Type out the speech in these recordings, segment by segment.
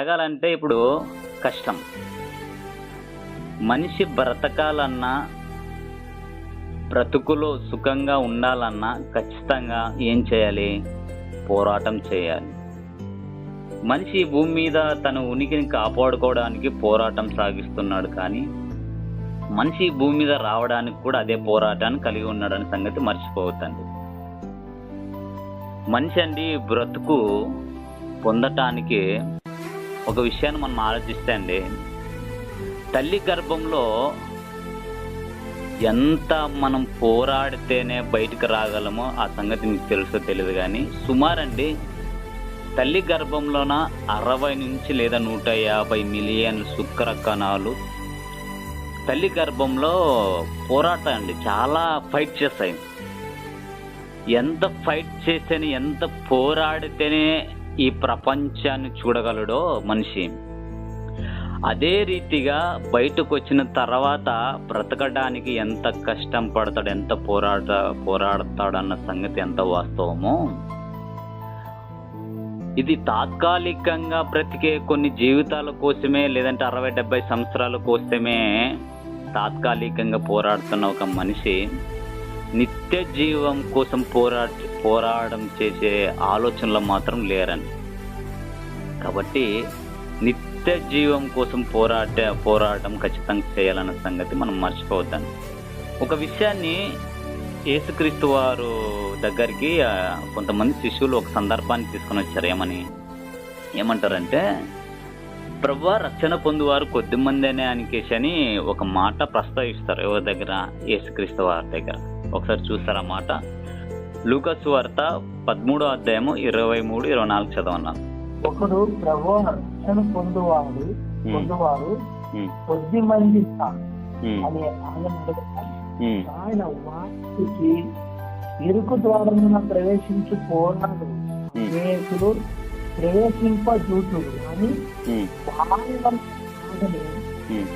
జరగాలంటే ఇప్పుడు కష్టం. మనిషి బ్రతకాలన్నా, బ్రతుకులో సుఖంగా ఉండాలన్నా ఖచ్చితంగా ఏం చేయాలి? పోరాటం చేయాలి. మనిషి ఈ భూమి మీద తన ఉనికిని కాపాడుకోవడానికి పోరాటం సాగిస్తున్నాడు, కానీ మనిషి ఈ భూమి మీద రావడానికి కూడా అదే పోరాటాన్ని కలిగి ఉన్నాడనే సంగతి మర్చిపోవద్దండి. మనిషి అండి బ్రతుకు పొందటానికి ఒక విషయాన్ని మనం ఆలోచిస్తే అండి, తల్లి గర్భంలో ఎంత మనం పోరాడితేనే బయటకు రాగలమో ఆ సంగతి మీకు తెలుసో తెలియదు, కానీ సుమారండి తల్లి గర్భంలోన 60 నుంచి లేదా 150 మిలియన్ శుక్ర కణాలు తల్లి గర్భంలో పోరాటండి చాలా ఫైట్ చేస్తాయి. ఎంత ఫైట్ చేస్తేనే, ఎంత పోరాడితేనే ఈ ప్రపంచాన్ని చూడగలడో మనిషి, అదే రీతిగా బయటకు వచ్చిన తర్వాత బ్రతకడానికి ఎంత కష్టం పడతాడు, ఎంత పోరాడతాడన్న సంగతి ఎంత వాస్తవమో, ఇది తాత్కాలికంగా బ్రతికే కొన్ని జీవితాల కోసమే, లేదంటే 60-70 సంవత్సరాల కోసమే తాత్కాలికంగా పోరాడుతున్న ఒక మనిషి నిత్య జీవం కోసం పోరాటం చేసే ఆలోచనలు మాత్రం లేరండి. కాబట్టి నిత్య జీవం కోసం పోరాటం ఖచ్చితంగా చేయాలన్న సంగతి మనం మర్చిపోవద్దండి. ఒక విషయాన్ని యేసుక్రీస్తు వారు దగ్గరికి కొంతమంది శిష్యులు ఒక సందర్భాన్ని తీసుకొని వచ్చారు. ఏమంటారంటే, ప్రభువా రక్షణ పొందువారు కొద్దిమందేనే అనికేసి ఒక మాట ప్రస్తావిస్తారు. ఎవరి దగ్గర? యేసుక్రీస్తు వారి దగ్గర. ఒకసారి చూస్తారా మాట? లూకాసు వార్త 13వ అధ్యాయము 23-24 చదవన్నాను. ఒకడు ప్రభువా రక్షణ పొందువారు కొద్ది మంది అని ఆయన వాటికి ఇరుకు ద్వారమున ప్రవేశించు పోరాడు అనేకులు ప్రవేశింపజూతుడు అని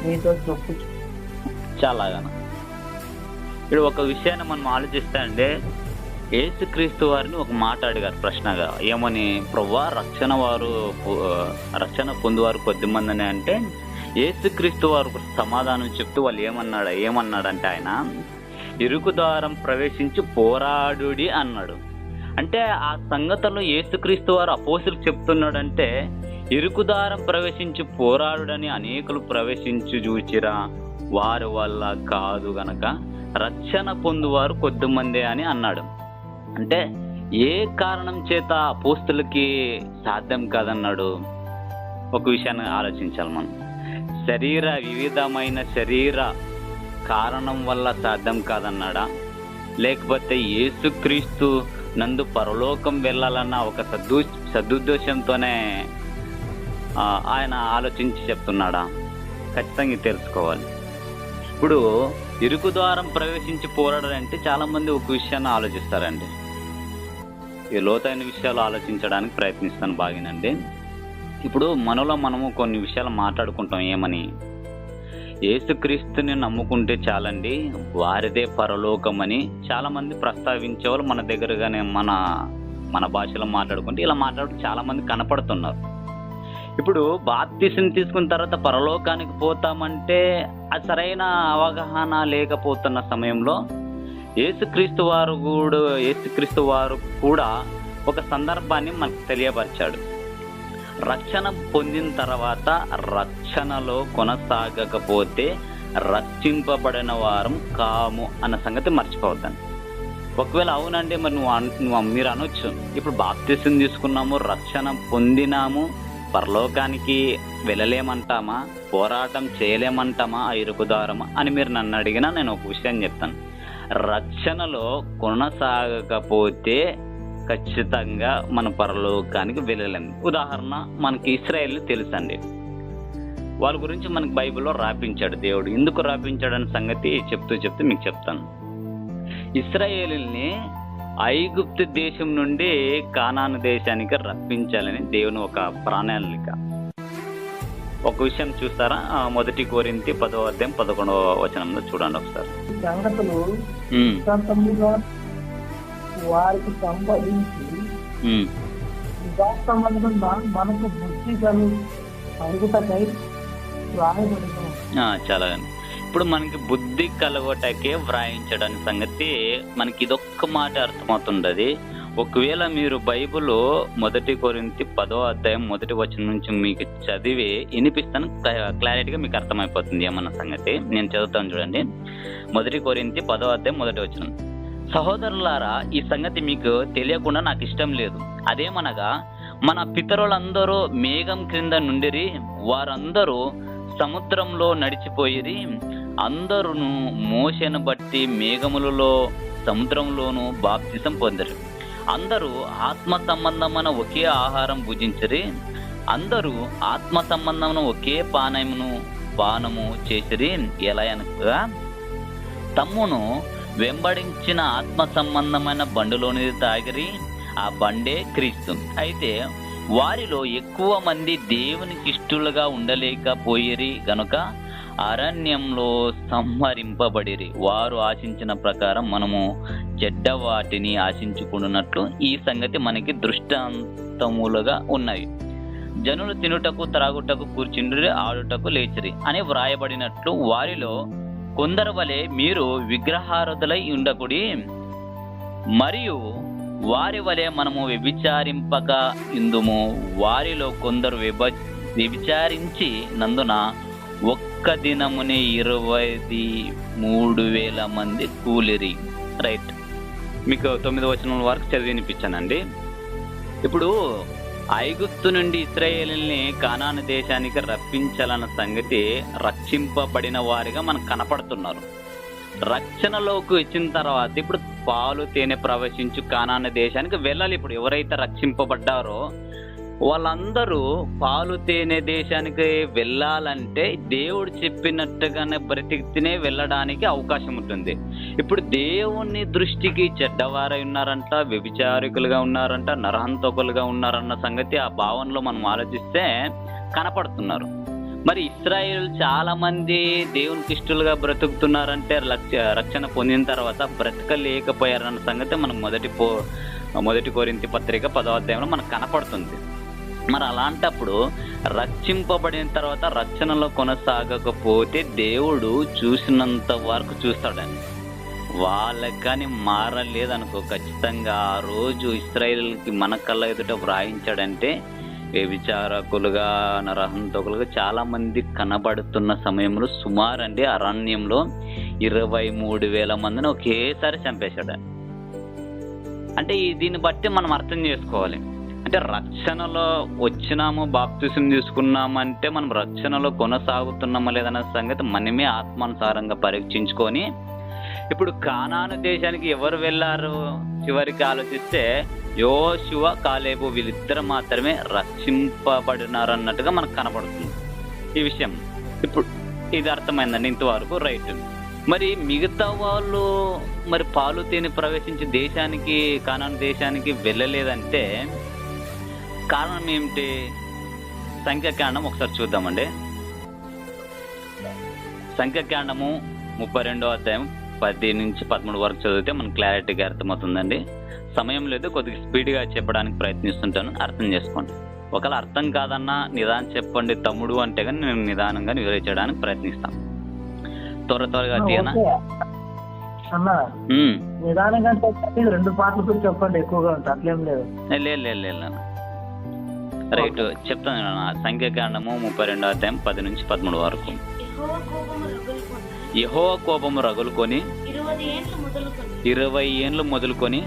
మీతో చెప్పు. చాలాగా ఇప్పుడు ఒక విషయాన్ని మనం ఆలోచిస్తే అండి, యేసుక్రీస్తు వారిని ఒక మాట అడిగారు ప్రశ్నగా. ఏమని? ప్రభువా రక్షణ పొందువారు కొద్దిమంది అంటే యేసుక్రీస్తు వారు సమాధానం చెప్తూ వాళ్ళు ఏమన్నాడంటే ఆయన ఇరుకు ద్వారం ప్రవేశించి పోరాడుడి అన్నాడు. అంటే ఆ సంగతిలో యేసుక్రీస్తు వారు అపోస్తులకు చెప్తున్నాడంటే ఇరుకు ద్వారం ప్రవేశించి పోరాడుడని అనేకులు ప్రవేశించి చూచిరా, వారి వల్ల కాదు గనక రక్షణ పొందువారు కొద్దిమందే అని అన్నాడు. అంటే ఏ కారణం చేత అపోస్తులకి సాధ్యం కాదన్నాడు? ఒక విషయాన్ని ఆలోచించాలి మనం. వివిధమైన శరీర కారణం వల్ల సాధ్యం కాదన్నాడా? లేకపోతే యేసుక్రీస్తు నందు పరలోకం వెళ్ళాలన్న ఒక సదుద్దేశంతోనే ఆయన ఆలోచించి చెప్తున్నాడా? ఖచ్చితంగా తెలుసుకోవాలి. ఇప్పుడు ఇరుకు ద్వారం ప్రవేశించి పోరాడాలంటే చాలా మంది ఒక విషయాన్ని ఆలోచిస్తారండి. ఈ లోతైన విషయాలు ఆలోచించడానికి ప్రయత్నిస్తాను బాగానండి. ఇప్పుడు మనము కొన్ని విషయాలు మాట్లాడుకుంటాం. ఏమని? యేసుక్రీస్తుని నమ్ముకుంటే చాలండి, వారిదే పరలోకమని చాలా మంది ప్రస్తావించేవాళ్ళు మన దగ్గరగానే మన భాషలో మాట్లాడుకుంటే ఇలా చాలా మంది కనపడుతున్నారు. ఇప్పుడు బాప్తిసం తీసుకున్న తర్వాత పరలోకానికి పోతామంటే అది సరైన అవగాహన లేకపోతున్న సమయంలో యేసుక్రీస్తు వారు కూడా ఒక సందర్భాన్ని మనకు తెలియపరిచాడు. రక్షణ పొందిన తర్వాత రక్షణలో కొనసాగకపోతే రక్షింపబడిన వారం కాము అన్న సంగతి మర్చిపోవద్దండి. ఒకవేళ అవునండి, మరి మీరు అనొచ్చు, ఇప్పుడు బాప్తిసం తీసుకున్నాము, రక్షణ పొందినాము, పరలోకానికి వెళ్ళలేమంటామా, పోరాటం చేయలేమంటామా ఆ ఇరుకు ద్వారమా అని మీరు నన్ను అడిగినా నేను ఒక విషయం చెప్తాను. రక్షణలో కొనసాగకపోతే ఖచ్చితంగా మన పరలోకానికి వెళ్ళలేము. ఉదాహరణ, మనకి ఇశ్రాయేల్ తెలుసండి. వాళ్ళ గురించి మనకి బైబిల్లో రాపించాడు దేవుడు. ఎందుకు రాపించాడన్న సంగతి చెప్తూ మీకు చెప్తాను. ఇశ్రాయేలుని ఐగుప్తు దేశం నుండి కానాను దేశానికి రప్పించాలని దేవుని ఒక ప్రణాళిక. ఒక విషయం చూస్తారా? 1 కొరింథీ 10వ అధ్యాయం 11వ వచనంలో చూడండి ఒకసారి. సంగతులు వారికి సంబంధించి మనకు బుద్ధి అరుగుటకై వ్రాయబడిన. చాలా ఇప్పుడు మనకి బుద్ధి కలగటకే వ్రాయించడం సంగతి మనకి ఇదొక్క మాట అర్థమవుతుండది. ఒకవేళ మీరు బైబిల్ 1 కొరింథీ 10వ అధ్యాయం 1వ వచనం నుంచి మీకు చదివి వినిపిస్తాను, క్లారిటీగా మీకు అర్థమైపోతుంది ఏమన్న సంగతి. నేను చదువుతాను చూడండి. 1 కొరింథీ 10వ అధ్యాయం 1వ వచనం. సహోదరులారా, ఈ సంగతి మీకు తెలియకుండా నాకు ఇష్టం లేదు. అదేమనగా మన పితరులందరూ మేఘం క్రింద నుండిరి, వారందరూ సముద్రంలో నడిచిపోయిరి, అందరూ మోషేను బట్టి మేఘములలో సముద్రంలోనూ బాప్తిసం పొందరు. అందరూ ఆత్మ సంబంధమైన ఒకే ఆహారం భుజించరి, అందరూ ఆత్మ సంబంధమైన ఒకే పానము చేసిరి. ఎలా అనగా తమ్మును వెంబడించిన ఆత్మ సంబంధమైన బండులోని తాగిరి, ఆ బండే క్రీస్తు. అయితే వారిలో ఎక్కువ మంది దేవునికి ఇష్టలుగా ఉండలేకపోయిరి గనుక అరణ్యంలో సంహరింపబడిరి. వారు ఆశించిన ప్రకారం మనము చెడ్డ వాటిని ఆశించుకున్నట్లు ఈ సంగతి మనకి దృష్టాంతములుగా ఉన్నవి. జనులు తినుటకు త్రాగుటకు కూర్చుండ్రి, ఆడుటకు లేచిరి అని వ్రాయబడినట్లు వారిలో కొందరు వలె మీరు విగ్రహారాధులై ఉండకుడి, మరియు వారి వలె మనము వ్యభిచారింపక ఇందుము. వారిలో కొందరు వ్యభిచారించి నందున ఒక్క దినమునే 23,000 మంది కూలిరి. రైట్, మీకు 9వ వచనం వరకు చదివి వినిపించానండి. ఇప్పుడు ఐగుప్తు నుండి ఇశ్రాయేలుని కానాను దేశానికి రప్పించాలన్న సంగతి రక్షింపబడిన వారిగా మనకు కనపడుతున్నారు. రక్షణలోకి వచ్చిన తర్వాత ఇప్పుడు పాలు తేనె ప్రవేశించు కానాను దేశానికి వెళ్ళాలి. ఇప్పుడు ఎవరైతే రక్షింపబడ్డారో వాళ్ళందరూ పాలు తేనె దేశానికి వెళ్ళాలంటే దేవుడు చెప్పినట్టుగానే బ్రతికితేనే వెళ్ళడానికి అవకాశం ఉంటుంది. ఇప్పుడు దేవుని దృష్టికి చెడ్డవారై ఉన్నారంట, వ్యభిచారికులుగా ఉన్నారంట, నరహంతకులుగా ఉన్నారన్న సంగతి ఆ భావనలో మనం ఆలోచిస్తే కనపడుతున్నారు. మరి ఇశ్రాయేలు చాలా మంది దేవునికి ఇష్టలుగా బ్రతుకుతున్నారంటే రక్షణ పొందిన తర్వాత బ్రతకలేకపోయారన్న సంగతి మనకు 1 కొరింథీ పత్రిక 10వ అధ్యాయంలో మనకు కనపడుతుంది. మరి అలాంటప్పుడు రక్షింపబడిన తర్వాత రక్షణలో కొనసాగకపోతే దేవుడు చూసినంత వరకు చూస్తాడండి. వాళ్ళకి కానీ మారలేదనుకో, ఖచ్చితంగా ఆ రోజు ఇశ్రాయేలుకి మన కళ్ళ ఎదుట వ్రాయించాడంటే వ్యభిచారకులుగా నరహంతకులుగా చాలా మంది కనబడుతున్న సమయంలో సుమారండి అరణ్యంలో 23,000 మందిని ఒకేసారి చంపేశాడు. అంటే దీన్ని బట్టి మనం అర్థం చేసుకోవాలి. అంటే రక్షణలో వచ్చినాము, బాప్తిసం తీసుకున్నామంటే మనం రక్షణలో కొనసాగుతున్నామా లేదన్న సంగతి మనమే ఆత్మానుసారంగా పరీక్షించుకొని, ఇప్పుడు కానాను దేశానికి ఎవరు వెళ్ళారు చివరికి ఆలోచిస్తే యోషువ, కాలేబు వీళ్ళిద్దరు మాత్రమే రక్షింపబడినారన్నట్టుగా మనకు కనపడుతుంది ఈ విషయం. ఇప్పుడు ఇది అర్థమైందండి ఇంతవరకు, రైట్. మరి మిగతా వాళ్ళు మరి పాలు తేనె ప్రవేశించి దేశానికి, కానాను దేశానికి వెళ్ళలేదంటే కారణం ఏమిటి? సంఖ్యాకాండం ఒకసారి చూద్దామండి. సంఖ్యాకాండము 32వ అధ్యాయం 10 నుంచి 13 వరకు చదివితే మనకు క్లారిటీగా అర్థమవుతుందండి. సమయం లేదు, కొద్దిగా స్పీడ్గా చెప్పడానికి ప్రయత్నిస్తుంటాను, అర్థం చేసుకోండి. ఒకవేళ అర్థం కాదన్నా నిదానం చెప్పండి తమ్ముడు అంటే కానీ నేను నిదానంగా వివరించడానికి ప్రయత్నిస్తాను. త్వరగా తీయనా నిదానంగా 2 పాటలతో చెప్పండి, ఎక్కువగా ఉంటుంది అట్లేం లేదు. లేదు రైట్, చెప్తాను. సంఖ్యాకాండము 32వ అధ్యాయం 10 నుంచి 13 వరకు. యెహోవా కోపము రగులుకొని 20 ఏండ్లు మొదలుకొని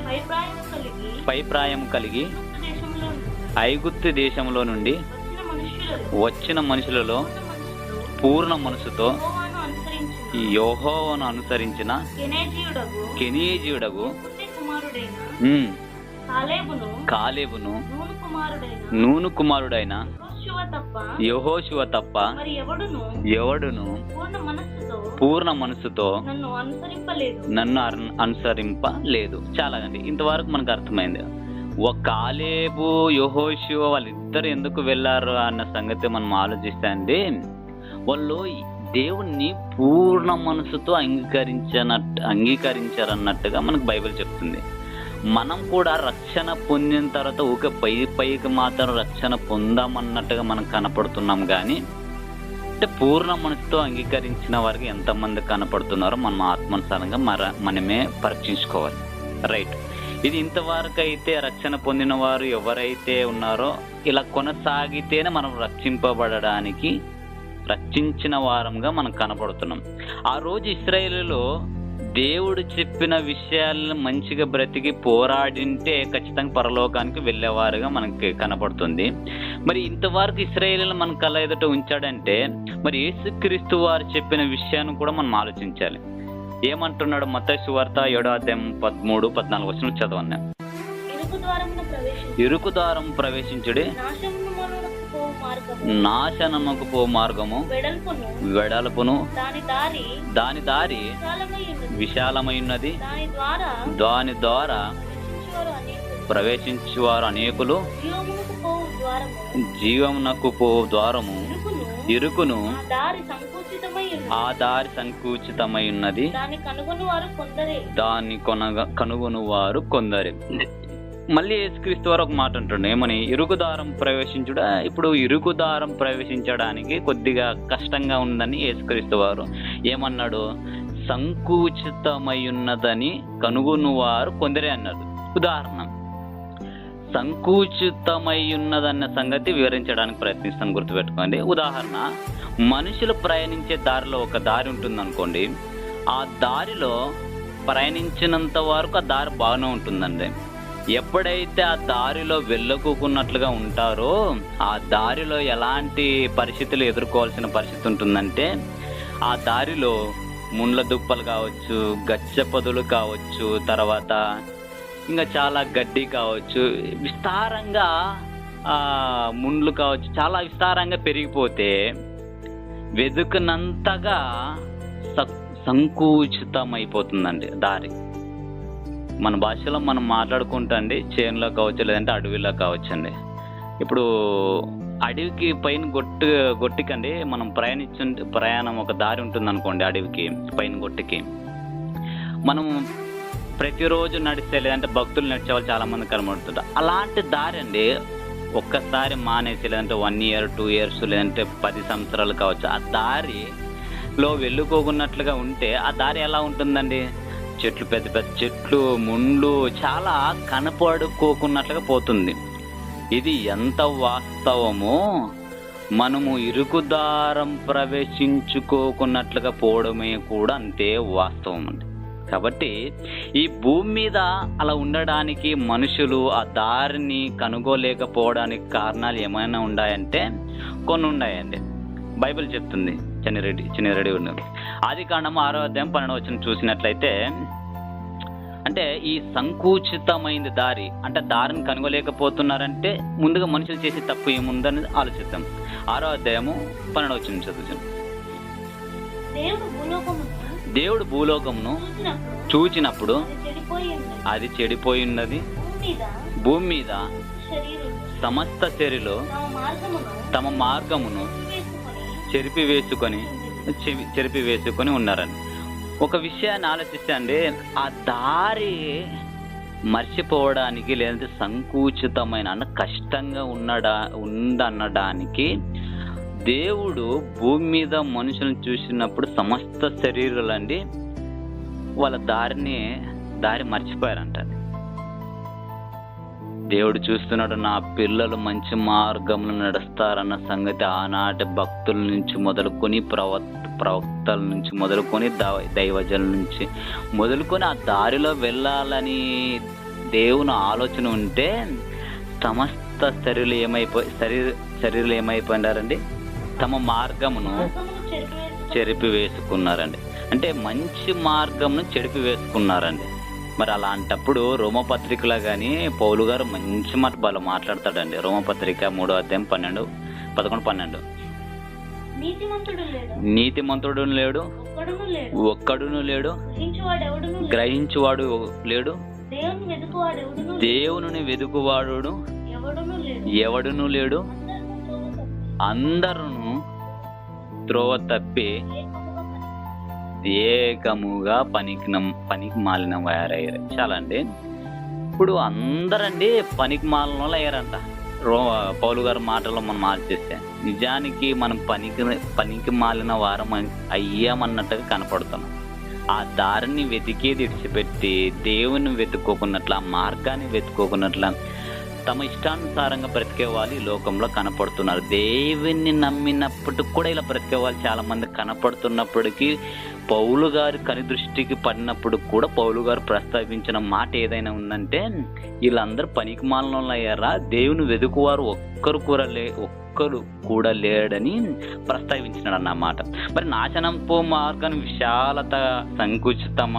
పైప్రాయం కలిగి ఐగుప్తు దేశంలో నుండి వచ్చిన మనుషులలో పూర్ణ మనసుతో యెహోవాను అనుసరించిన కెనీజీయుడగు కాలేబును నూను కుమారుడైన యెహోషువ తప్ప ఎవడును పూర్ణ మనసుతో నన్ను అనుసరింపలేదు. చాలా అండి, ఇంతవరకు మనకు అర్థమైంది. ఒక కాలేబు, యెహోషువ వాళ్ళిద్దరు ఎందుకు వెళ్ళారు అన్న సంగతి మనం ఆలోచిస్తే అండి, వాళ్ళు దేవుణ్ణి పూర్ణ మనసుతో అంగీకరించారన్నట్టుగా మనకు బైబిల్ చెప్తుంది. మనం కూడా రక్షణ పొందిన తర్వాత ఊకే పైకి మాత్రం రక్షణ పొందామన్నట్టుగా మనం కనపడుతున్నాం, కానీ అంటే పూర్ణ మనసుతో అంగీకరించిన వారికి ఎంతమంది కనపడుతున్నారో మనం ఆత్మానుసారంగా మనమే పరీక్షించుకోవాలి. రైట్. ఇది ఇంతవరకు అయితే రక్షణ పొందిన వారు ఎవరైతే ఉన్నారో ఇలా కొనసాగితేనే మనం రక్షింపబడడానికి రక్షించిన వారంగా మనం కనపడుతున్నాం. ఆ రోజు ఇశ్రాయేలులో దేవుడు చెప్పిన విషయాలను మంచిగా బ్రతికి పోరాడింటే ఖచ్చితంగా పరలోకానికి వెళ్ళేవారుగా మనకి కనపడుతుంది. మరి ఇంతవరకు ఇశ్రాయేలును మన కళ్ళ ఎదుట ఉంచాడంటే మరి యేసుక్రీస్తు వారు చెప్పిన విషయాన్ని కూడా మనం ఆలోచించాలి. ఏమంటున్నాడు? మత్తయి సువార్త 7వ అధ్యాయం 13-14 వచనం చదవండి. ఇరుకు ద్వారం ప్రవేశించుడి, నాశనముకు పో మార్గము వెడల్పును, దాని దారి విశాలమైనది, దాని ద్వారా ప్రవేశించువారు అనేకులు, జీవమునకు పో ద్వారము ఇరుకును, ఆ దారి సంకుచితమై ఉన్నది, దాన్ని కనుగొను వారు కొందరే. మళ్ళీ యేసుక్రీస్తు వారు ఒక మాట అంటుండే, ఏమని? ఇరుకు దారం ప్రవేశించుడా. ఇప్పుడు ఇరుకు దారం ప్రవేశించడానికి కొద్దిగా కష్టంగా ఉందని యేసుక్రీస్తు వారు ఏమన్నాడు? సంకుచితమై ఉన్నదని కనుగొను వారు కొందరే అన్నాడు. ఉదాహరణ, సంకుచితమై ఉన్నదన్న సంగతి వివరించడానికి ప్రయత్నిస్తాను, గుర్తుపెట్టుకోండి. ఉదాహరణ, మనుషులు ప్రయాణించే దారిలో ఒక దారి ఉంటుంది అనుకోండి. ఆ దారిలో ప్రయాణించినంత వరకు ఆ దారి బాగానే ఉంటుందండి. ఎప్పుడైతే ఆ దారిలో వెళ్ళకోకున్నట్లుగా ఉంటారో ఆ దారిలో ఎలాంటి పరిస్థితులు ఎదుర్కోవాల్సిన పరిస్థితి ఉంటుందంటే, ఆ దారిలో ముండ్ల దుప్పలు కావచ్చు, గచ్చపదులు కావచ్చు, తర్వాత ఇంకా చాలా గడ్డి కావచ్చు, విస్తారంగా ముండ్లు కావచ్చు, చాలా విస్తారంగా పెరిగిపోతే వెతుకునంతగా సంకుచితమైపోతుందండి దారి. మన భాషలో మనం మాట్లాడుకుంటండి, చేనులో కావచ్చు, లేదంటే అడవిలో కావచ్చండి. ఇప్పుడు అడవికి పైన గొట్టికండి మనం ప్రయాణం ఒక దారి ఉంటుంది అనుకోండి. అడవికి పైన గొట్టికి మనం ప్రతిరోజు నడిస్తే, లేదంటే భక్తులు నడిచే వాళ్ళు చాలా మంది కనబడుతుంటారు. అలాంటి దారి అండి ఒక్కసారి మానేసి, లేదంటే 1 year 2 years లేదంటే 10 సంవత్సరాలు కావచ్చు, ఆ దారిలో వెళ్ళుకోకున్నట్లుగా ఉంటే ఆ దారి ఎలా ఉంటుందండి? చెట్లు, పెద్ద పెద్ద చెట్లు, ముండ్లు చాలా కనపడుకోకున్నట్లుగా పోతుంది. ఇది ఎంత వాస్తవమో మనము ఇరుకుదారం ప్రవేశించుకోకున్నట్లుగా పోవడమే కూడా అంతే వాస్తవం అండి. కాబట్టి ఈ భూమి మీద అలా ఉండడానికి మనుషులు ఆ దారిని కనుగోలేకపోవడానికి కారణాలు ఏమైనా ఉన్నాయంటే కొన్ని ఉన్నాయండి. బైబిల్ చెప్తుంది. చిన్నరెడ్డి ఉన్నారు. ఆదికాండము 6వ అధ్యాయం 12వ వచనం చూసినట్లయితే, అంటే ఈ సంకుచితమైన దారి అంటే దారిని కనుగోలేకపోతున్నారంటే ముందుగా మనుషులు చేసే తప్పు ఏముందని ఆలోచిద్దాం. 6వ అధ్యాయము 12వ వచనం చదువుతాం. దేవుడు భూలోకమును చూచినప్పుడు అది చెడిపోయి ఉన్నది, భూమి మీద సమస్త శరీరులు తమ మార్గమును చెరిపి వేసుకొని ఉన్నారని. ఒక విషయాన్ని ఆలోచిస్తే అండి, ఆ దారి మర్చిపోవడానికి లేదంటే సంకుచితమైన కష్టంగా ఉందనడానికి దేవుడు భూమి మీద మనుషులను చూసినప్పుడు సమస్త శరీరాలండి వాళ్ళ దారి మర్చిపోయారంట. దేవుడు చూస్తున్నాడు, నా పిల్లలు మంచి మార్గంలో నడుస్తారన్న సంగతి ఆనాటి భక్తుల నుంచి మొదలుకొని ప్రవక్తల నుంచి మొదలుకొని దైవజనుల నుంచి మొదలుకొని ఆ దారిలో వెళ్ళాలని దేవుని ఆలోచన ఉంటే సమస్త శరీరాలు ఏమైపోయినారండి? తమ మార్గమును చెరిపి వేసుకున్నారండి. అంటే మంచి మార్గంను చెడిపి వేసుకున్నారండి. మరి అలాంటప్పుడు రోమపత్రికలో కానీ పౌలు గారు మంచి మాట మాట్లాడతాడండి. రోమపత్రిక 3వ అధ్యాయం 11-12 నీతిమంతుడు లేడు, ఒక్కడును లేడు, గ్రహించువాడు లేడు, దేవుని వెదుకువాడు ఎవడును లేడు, అందరూ త్రోవ తప్పి ఏకముగా పనికి మాలిన వారయ్యారు. చాలా అండి. ఇప్పుడు అందరండి పనికి మాలిన అయ్యారంట. పౌలు గారి మాటల్లో మనం మార్చేస్తే నిజానికి మనం పనికి మాలిన వారం అయ్యామన్నట్టుగా కనపడుతున్నాం. ఆ దారిని వెతికేది విడిచిపెట్టి దేవుని వెతుక్కోకున్నట్ల, ఆ మార్గాన్ని వెతుక్కోకున్నట్ల తమ ఇష్టానుసారంగా బ్రతికే వాళ్ళు ఈ లోకంలో కనపడుతున్నారు. దేవుణ్ణి నమ్మినప్పటికి కూడా ఇలా బ్రతికే వాళ్ళు చాలా మంది కనపడుతున్నప్పటికీ పౌలు గారి కనిదృష్టికి పడినప్పుడు కూడా పౌలు గారు ప్రస్తావించిన మాట ఏదైనా ఉందంటే, వీళ్ళందరూ పనికి మాలిన అయ్యారా, దేవుని వెతుకువారు ఒక్కరు కూడా లేడని ప్రస్తావించినాడు అన్నమాట. మరి నాశనంపో మార్గాన్ని విశాలత సంకుచితమ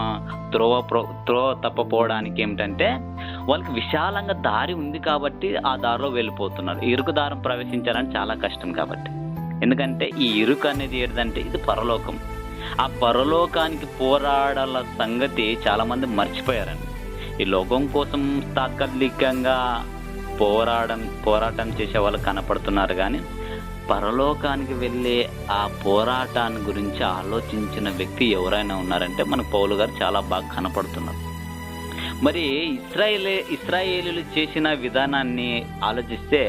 త్రోవ తప్పపోవడానికి ఏమిటంటే, వాళ్ళకి విశాలంగా దారి ఉంది కాబట్టి ఆ దారిలో వెళ్ళిపోతున్నారు. ఇరుకు దారం ప్రవేశించాలని చాలా కష్టం కాబట్టి. ఎందుకంటే ఈ ఇరుకు అనేది ఏంటంటే ఇది పరలోకం. ఆ పరలోకానికి పోరాడాల సంగతి చాలా మంది మర్చిపోయారండి. ఈ లోకం కోసం తాత్కాలికంగా పోరాటం చేసే వాళ్ళు కనపడుతున్నారు, కానీ పరలోకానికి వెళ్ళే ఆ పోరాటాన్ని గురించి ఆలోచించిన వ్యక్తి ఎవరైనా ఉన్నారంటే మనకు పౌలు గారు చాలా బాగా కనపడుతున్నారు. మరి ఇశ్రాయేలీలు చేసిన విధానాన్ని ఆలోచిస్తే,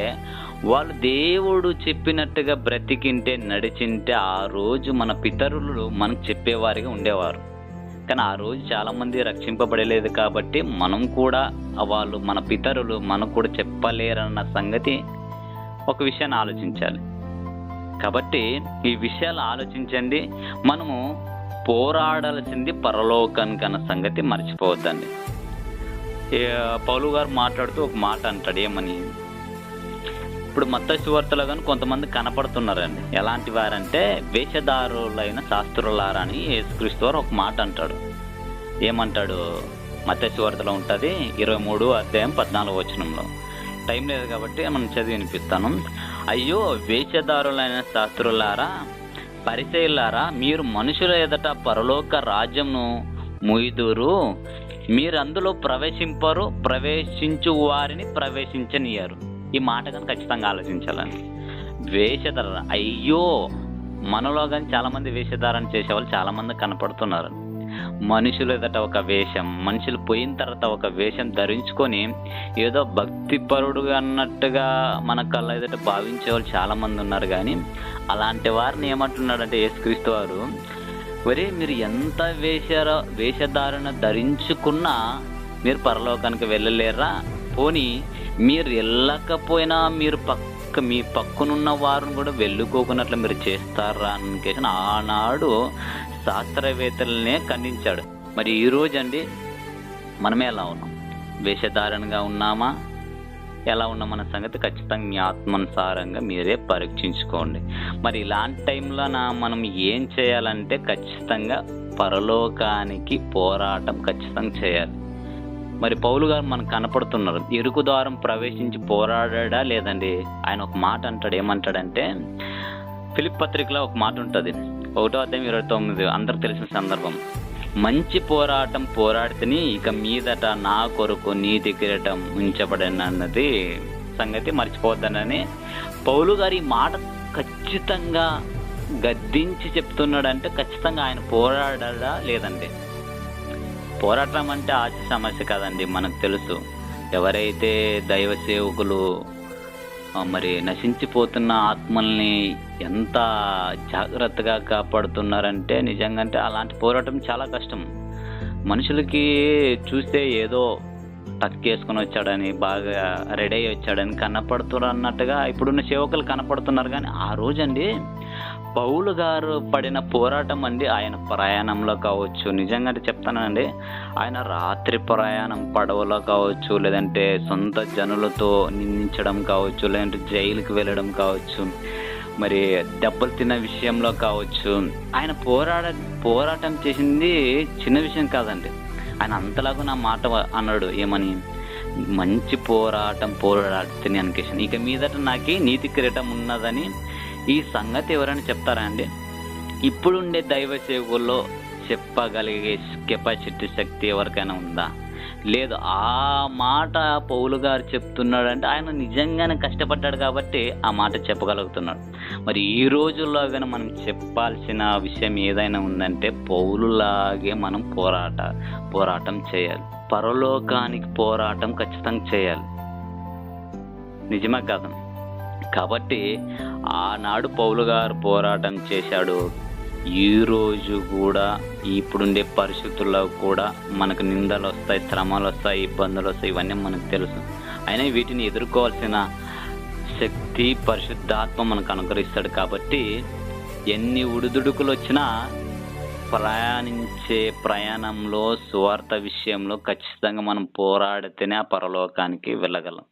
వాళ్ళు దేవుడు చెప్పినట్టుగా బ్రతికింటే నడిచింటే ఆ రోజు మన పితరులు మనకు చెప్పేవారిగా ఉండేవారు. కానీ ఆ రోజు చాలా మంది రక్షింపబడలేదు కాబట్టి మనం కూడా వాళ్ళు మన పితరులు మనకు కూడా చెప్పలేరన్న సంగతి ఒక విషయాన్ని ఆలోచించాలి. కాబట్టి ఈ విషయాలు ఆలోచించండి. మనము పోరాడాల్సింది పరలోకానికి అన్న సంగతి మర్చిపోవద్దండి. పౌలు గారు మాట్లాడుతూ ఒక మాట అంటాడు, ఏమని, ఇప్పుడు మత్తయి సువార్తలో కానీ కొంతమంది కనపడుతున్నారండి. ఎలాంటి వారంటే వేషధారులైన శాస్త్రులారా అని యేసుక్రీస్తు వారు ఒక మాట అంటాడు. ఏమంటాడు? మత్తయి సువార్తలో ఉంటుంది 23:14. టైం లేదు కాబట్టి మనం చదివి వినిపిస్తాను. అయ్యో వేషధారులైన శాస్త్రులారా, పరిసయ్యులారా, మీరు మనుషుల ఎదుట పరలోక రాజ్యంను ముయిదురు, మీరు అందులో ప్రవేశింపరు, ప్రవేశించు వారిని ప్రవేశించనియ్యారు. ఈ మాట కానీ ఖచ్చితంగా ఆలోచించాలని. వేషధార, అయ్యో, మనలో కానీ చాలా మంది వేషధారణ చేసేవాళ్ళు చాలా మంది కనపడుతున్నారు. మనుషులు ఎదుట ఒక వేషం, మనుషులు పోయిన తర్వాత ఒక వేషం ధరించుకొని ఏదో భక్తిపరుడుగా అన్నట్టుగా మన కళ్ళ ఎదుట భావించే వాళ్ళు చాలా మంది ఉన్నారు. కానీ అలాంటి వారిని ఏమంటున్నాడంటే యేసుక్రీస్తు వారు, వరే మీరు ఎంత వేషధారణ ధరించుకున్నా మీరు పరలోకానికి వెళ్ళలేరా? పోనీ మీరు వెళ్ళకపోయినా మీ పక్కనున్న వారిని కూడా వెళ్ళుకోకున్నట్లు మీరు చేస్తారా అని ఆనాడు శాస్త్రవేత్తలనే ఖండించాడు. మరి ఈరోజు అండి మనమే ఎలా ఉన్నాం? వేషధారణగా ఉన్నామా? ఎలా ఉన్నామన్న సంగతి ఖచ్చితంగా మీ ఆత్మానుసారంగా మీరే పరీక్షించుకోండి. మరి ఇలాంటి టైంలో మనం ఏం చేయాలంటే ఖచ్చితంగా పరలోకానికి పోరాటం ఖచ్చితంగా చేయాలి. మరి పౌలు గారు మనకు కనపడుతున్నారు. ఇరుకు ద్వారం ప్రవేశించి పోరాడా లేదండి. ఆయన ఒక మాట అంటాడు. ఏమంటాడంటే, ఫిలిప్పీ పత్రికలో ఒక మాట ఉంటుంది, 1:29, అందరికి తెలిసిన సందర్భం. మంచి పోరాటం పోరాడితేని ఇక మీదట నా కొరకు నీతి కిరీటం ఉంచబడనన్నది సంగతి మర్చిపోతానని పౌలు గారు ఈ మాట ఖచ్చితంగా గద్దించి చెప్తున్నాడంటే ఖచ్చితంగా ఆయన పోరాడా లేదండి. పోరాటం అంటే ఆశ సమస్య కాదండి. మనకు తెలుసు, ఎవరైతే దైవ సేవకులు మరి నశించిపోతున్న ఆత్మల్ని ఎంత జాగ్రత్తగా కాపాడుతున్నారంటే నిజంగా అంటే అలాంటి పోరాటం చాలా కష్టం. మనుషులకి చూస్తే ఏదో టక్కేసుకొని వచ్చాడని, బాగా రెడీ అయ్యి వచ్చాడని కనపడుతున్నారు అన్నట్టుగా ఇప్పుడున్న సేవకులు కనపడుతున్నారు. కానీ ఆ రోజండి పౌలు గారు పడిన పోరాటం అండి, ఆయన ప్రయాణంలో కావచ్చు, నిజంగా చెప్తానండి, ఆయన రాత్రి ప్రయాణం పడవలో కావచ్చు, లేదంటే సొంత జనులతో నిందించడం కావచ్చు, లేదంటే జైలుకి వెళ్ళడం కావచ్చు, మరి దెబ్బలు తిన్న విషయంలో కావచ్చు, ఆయన పోరాటం చేసింది చిన్న విషయం కాదండి. ఆయన అంతలాగా నా మాట అన్నాడు, ఏమని, మంచి పోరాడితే అనికేషన్ ఇక మీదట నాకు నీతి కిరీటం ఉన్నదని. ఈ సంగతి ఎవరైనా చెప్తారా అండి? ఇప్పుడుండే దైవ సేవకుల్లో చెప్పగలిగే కెపాసిటీ, శక్తి ఎవరికైనా ఉందా? లేదు, ఆ మాట పౌలు గారు చెప్తున్నాడంటే ఆయన నిజంగానే కష్టపడ్డాడు కాబట్టి ఆ మాట చెప్పగలుగుతున్నాడు. మరి ఈ రోజుల్లో కానీ మనం చెప్పాల్సిన విషయం ఏదైనా ఉందంటే పౌలులాగే మనం పోరాటం చేయాలి. పరలోకానికి పోరాటం ఖచ్చితంగా చేయాలి. నిజమే కదా? కాబట్టి ఆనాడు పౌలు గారు పోరాటం చేశాడు. ఈ రోజు కూడా ఇప్పుడుండే పరిస్థితుల్లో కూడా మనకు నిందలు వస్తాయి, శ్రమలు వస్తాయి, ఇబ్బందులు వస్తాయి, ఇవన్నీ మనకు తెలుసు. అయినా వీటిని ఎదుర్కోవాల్సిన శక్తి పరిశుద్ధాత్మ మనకు అనుగ్రహిస్తాడు. కాబట్టి ఎన్ని ఉడుదుడుకులు వచ్చినా ప్రయాణించే ప్రయాణంలో సువార్త విషయంలో ఖచ్చితంగా మనం పోరాడితేనే ఆ పరలోకానికి వెళ్ళగలం.